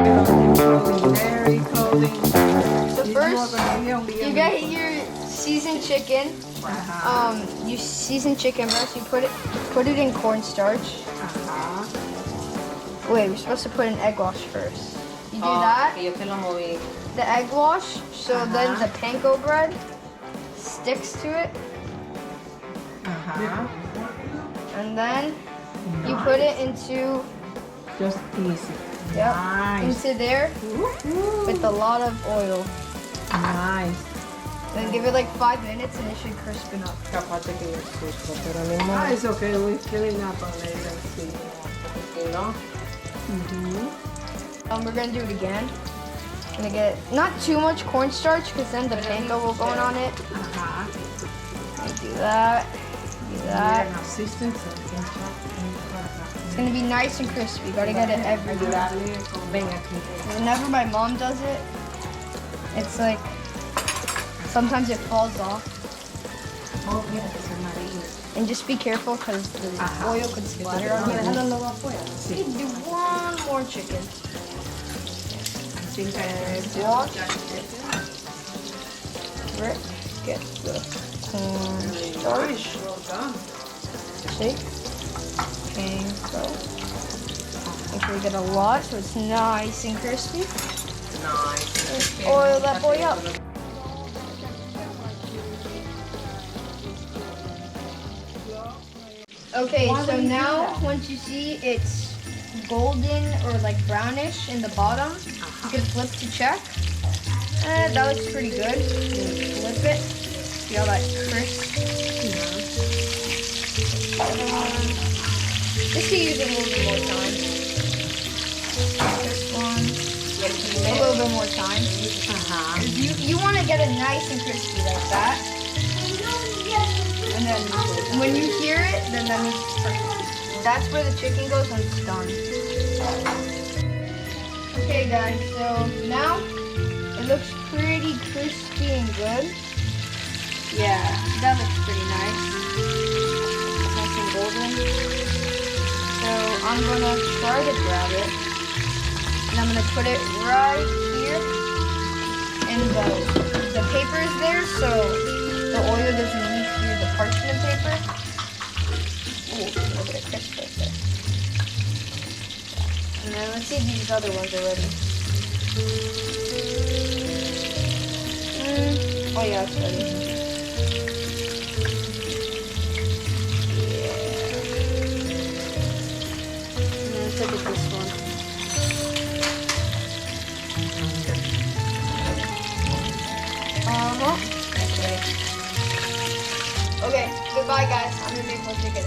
Very cold. So first, you get your seasoned chicken. You season chicken first. You put it in cornstarch. Wait, we're supposed to put in egg wash first. You do that. Yo te lo moví. The egg wash. So then the panko bread sticks to it. And then you put it into Just easy. into there with a lot of oil. Nice. Then give it like 5 minutes and it should crispen up. Capaz de que yo sufro, pero ni modo. It's okay. We're killing up later. You know? We're gonna do it again. Gonna get not too much cornstarch because then the panko will go on it. Do that. Do that. It's gonna be nice and crispy. Gotta get it everywhere. Whenever my mom does it, it's like sometimes it falls off. And just be careful because the oil could splatter on you. Do one more chicken. And wash. Get the cornstarch. See? Panko. Make sure you get a lot so it's nice and crispy. Nice. Oil that boy up. Okay, so now once you see it's golden or like brownish in the bottom, you can flip to check. That looks pretty good. Flip it. See all that crisp. Just to use it a little bit more time. This one. A little bit more time. You want to get it nice and crispy like that. And then when you hear it, then that means it's perfect. That's where the chicken goes when it's done. Okay guys, so now it looks pretty crispy and good. Yeah, that looks pretty nice. Nice and golden. So I'm gonna try to grab it. And I'm gonna put it right here. And the paper is there, so the oil doesn't leak through the parchment paper. Ooh, look at the crisp right there. And then let's see if these other ones are ready. Oh yeah, it's ready. Yeah. And then let's look at this one. Okay, goodbye guys. I'm gonna make more chicken.